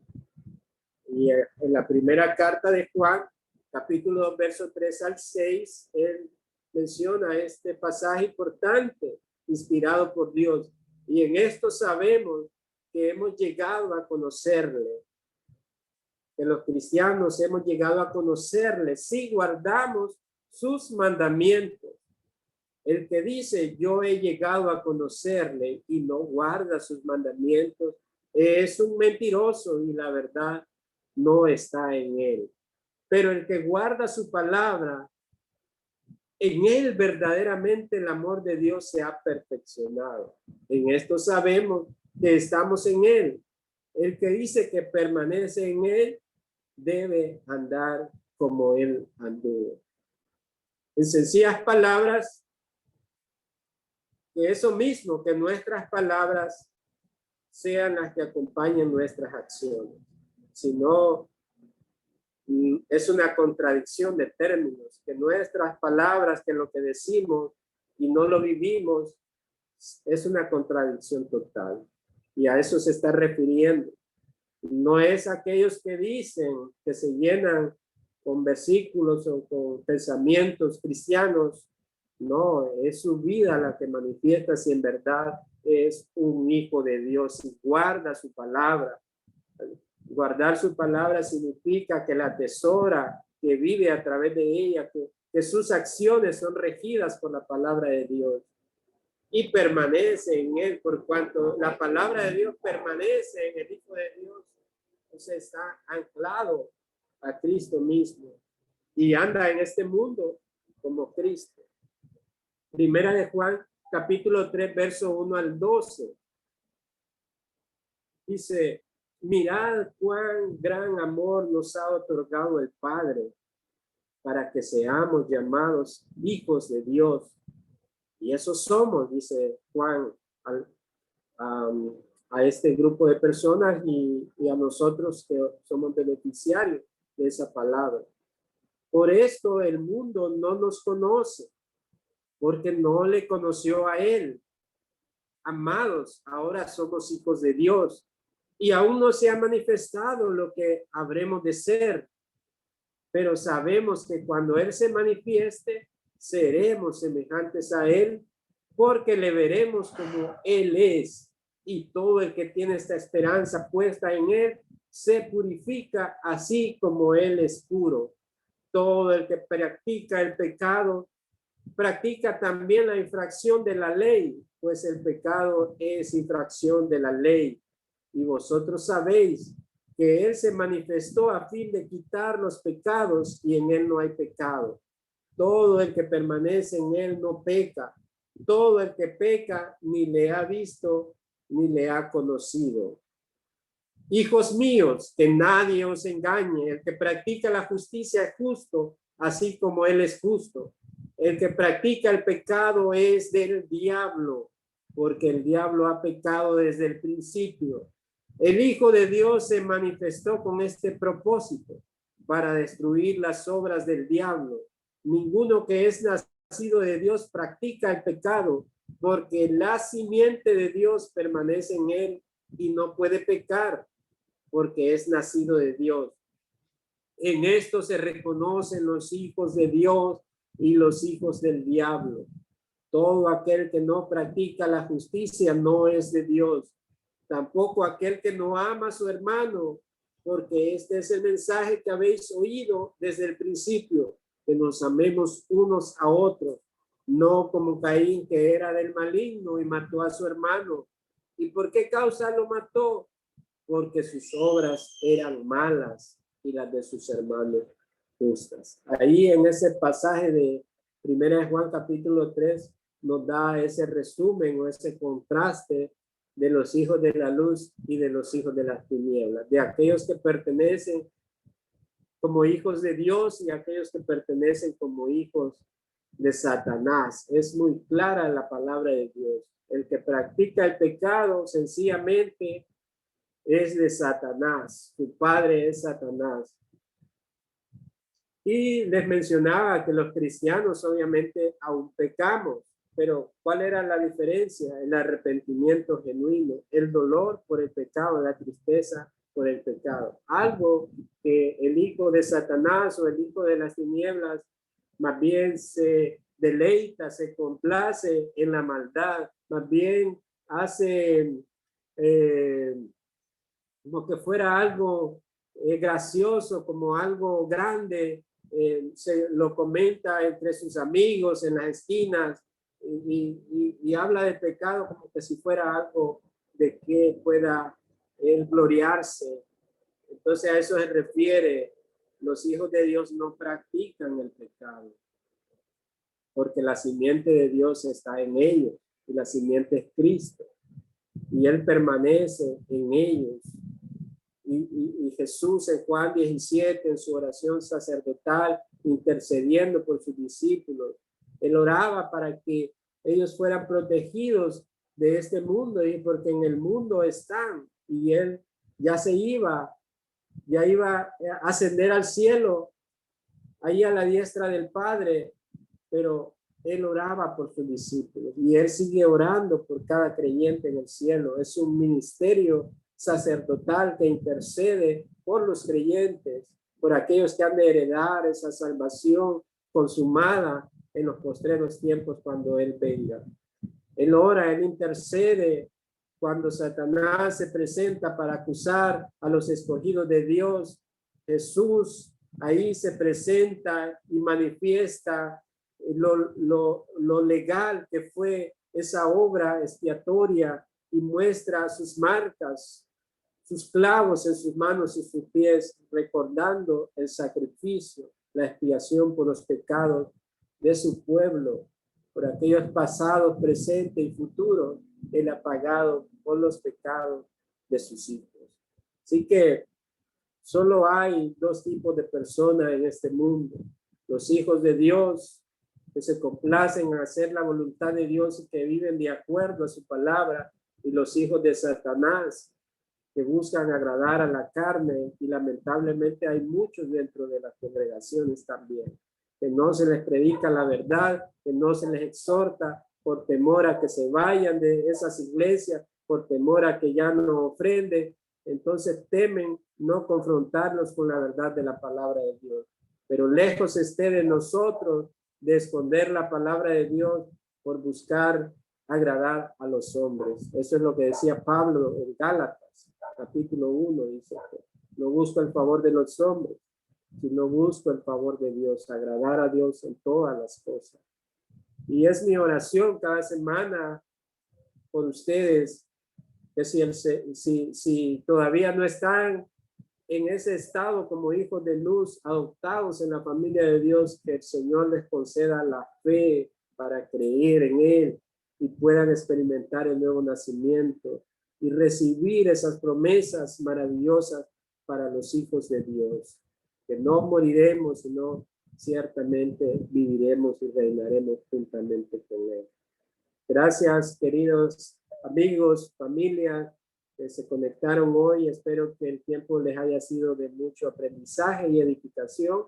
Y en la primera carta de Juan, capítulo 2, verso 3 al 6, él menciona este pasaje importante, inspirado por Dios. Y en esto sabemos que hemos llegado a conocerle, que los cristianos hemos llegado a conocerle si guardamos sus mandamientos. El que dice yo he llegado a conocerle y no guarda sus mandamientos es un mentiroso y la verdad no está en él. Pero el que guarda su palabra, en él verdaderamente el amor de Dios se ha perfeccionado. En esto sabemos que estamos en él. El que dice que permanece en él debe andar como él anduvo. En sencillas palabras, que eso mismo, que nuestras palabras sean las que acompañen nuestras acciones. Si no, es una contradicción de términos, que nuestras palabras, que lo que decimos y no lo vivimos, es una contradicción total. Y a eso se está refiriendo. No es aquellos que dicen, que se llenan con versículos o con pensamientos cristianos, No, es su vida la que manifiesta si en verdad es un hijo de Dios y guarda su palabra. Guardar su palabra significa que la atesora, que vive a través de ella, que sus acciones son regidas por la palabra de Dios y permanece en él, por cuanto la palabra de Dios permanece en el Hijo de Dios. Entonces está anclado a Cristo mismo y anda en este mundo como Cristo. Primera de Juan, capítulo 3, verso 1 al 12. Dice, mirad cuán gran amor nos ha otorgado el Padre para que seamos llamados hijos de Dios. Y eso somos, dice Juan, a este grupo de personas y a nosotros que somos beneficiarios de esa palabra. Por esto el mundo no nos conoce, porque no le conoció a él. Amados, ahora somos hijos de Dios y aún no se ha manifestado lo que habremos de ser, pero sabemos que cuando él se manifieste, seremos semejantes a él, porque le veremos como él es, y todo el que tiene esta esperanza puesta en él se purifica así como él es puro. Todo el que practica el pecado practica también la infracción de la ley, pues el pecado es infracción de la ley. Y vosotros sabéis que él se manifestó a fin de quitar los pecados y en él no hay pecado. Todo el que permanece en él no peca. Todo el que peca ni le ha visto ni le ha conocido. Hijos míos, que nadie os engañe. El que practica la justicia es justo, así como él es justo. El que practica el pecado es del diablo, porque el diablo ha pecado desde el principio. El Hijo de Dios se manifestó con este propósito, para destruir las obras del diablo. Ninguno que es nacido de Dios practica el pecado, porque la simiente de Dios permanece en él y no puede pecar, porque es nacido de Dios. En esto se reconocen los hijos de Dios y los hijos del diablo. Todo aquel que no practica la justicia no es de Dios. Tampoco aquel que no ama a su hermano, porque este es el mensaje que habéis oído desde el principio, que nos amemos unos a otros, no como Caín, que era del maligno y mató a su hermano. ¿Y por qué causa lo mató? Porque sus obras eran malas y las de sus hermanos justas. Ahí en ese pasaje de Primera de Juan capítulo 3 nos da ese resumen o ese contraste de los hijos de la luz y de los hijos de las tinieblas, de aquellos que pertenecen como hijos de Dios y aquellos que pertenecen como hijos de Satanás. Es muy clara la palabra de Dios. El que practica el pecado sencillamente es de Satanás. Su padre es Satanás. Y les mencionaba que los cristianos obviamente aún pecamos, pero ¿cuál era la diferencia? El arrepentimiento genuino, el dolor por el pecado, la tristeza por el pecado. Algo que el hijo de Satanás o el hijo de las tinieblas más bien se deleita, se complace en la maldad, más bien hace como que fuera algo gracioso, como algo grande, se lo comenta entre sus amigos en las esquinas y habla de pecado como que si fuera algo de que pueda él gloriarse. Entonces a eso se refiere, los hijos de Dios no practican el pecado, porque la simiente de Dios está en ellos y la simiente es Cristo y él permanece en ellos. Y Jesús en Juan 17, en su oración sacerdotal, intercediendo por sus discípulos, él oraba para que ellos fueran protegidos de este mundo, y porque en el mundo están, y él ya iba a ascender al cielo, ahí a la diestra del Padre, pero él oraba por sus discípulos y él sigue orando por cada creyente en el cielo. Es un ministerio sacerdotal que intercede por los creyentes, por aquellos que han de heredar esa salvación consumada en los postreros tiempos cuando Él venga. Él ora, Él intercede cuando Satanás se presenta para acusar a los escogidos de Dios. Jesús ahí se presenta y manifiesta lo legal que fue esa obra expiatoria y muestra sus marcas, sus clavos en sus manos y sus pies, recordando el sacrificio, la expiación por los pecados de su pueblo, por aquellos pasados, presentes y futuros. Él ha pagado por los pecados de sus hijos. Así que solo hay dos tipos de personas en este mundo: los hijos de Dios, que se complacen en hacer la voluntad de Dios y que viven de acuerdo a su palabra, y los hijos de Satanás, que buscan agradar a la carne, y lamentablemente hay muchos dentro de las congregaciones también, que no se les predica la verdad, que no se les exhorta por temor a que se vayan de esas iglesias, por temor a que ya no ofrenden. Entonces temen no confrontarlos con la verdad de la palabra de Dios. Pero lejos esté de nosotros de esconder la palabra de Dios por buscar agradar a los hombres. Eso es lo que decía Pablo en Gálatas, capítulo 1, dice que no busco el favor de los hombres, sino busco el favor de Dios, agradar a Dios en todas las cosas. Y es mi oración cada semana por ustedes, que si todavía no están en ese estado como hijos de luz, adoptados en la familia de Dios, que el Señor les conceda la fe para creer en Él y puedan experimentar el nuevo nacimiento y recibir esas promesas maravillosas para los hijos de Dios, que no moriremos, sino ciertamente viviremos y reinaremos juntamente con Él. Gracias, queridos amigos, familia, que se conectaron hoy. Espero que el tiempo les haya sido de mucho aprendizaje y edificación,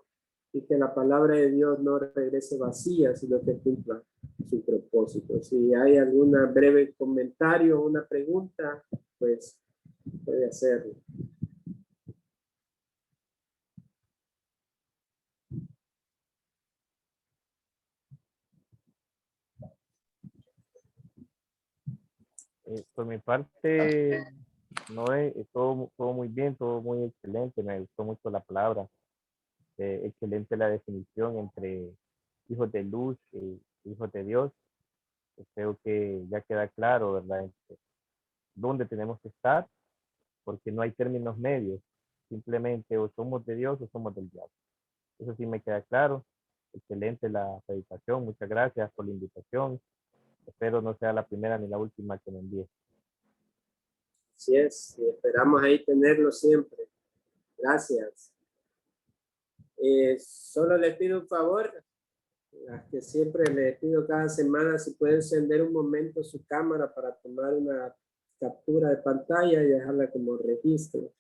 y que la palabra de Dios no regrese vacía, sino que cumpla su propósito. Si hay alguna breve comentario o una pregunta, pues puede hacerlo. Por mi parte, no es todo muy bien, todo muy excelente. Me gustó mucho la palabra. Excelente la definición entre hijos de luz y hijos de Dios. Creo que ya queda claro, ¿verdad?, dónde tenemos que estar, porque no hay términos medios. Simplemente o somos de Dios o somos del diablo. Eso sí me queda claro. Excelente la predicación. Muchas gracias por la invitación. Espero no sea la primera ni la última que me envíe. Así es, y esperamos ahí tenerlo siempre. Gracias. Solo les pido un favor, a que siempre les pido cada semana, si pueden encender un momento su cámara para tomar una captura de pantalla y dejarla como registro.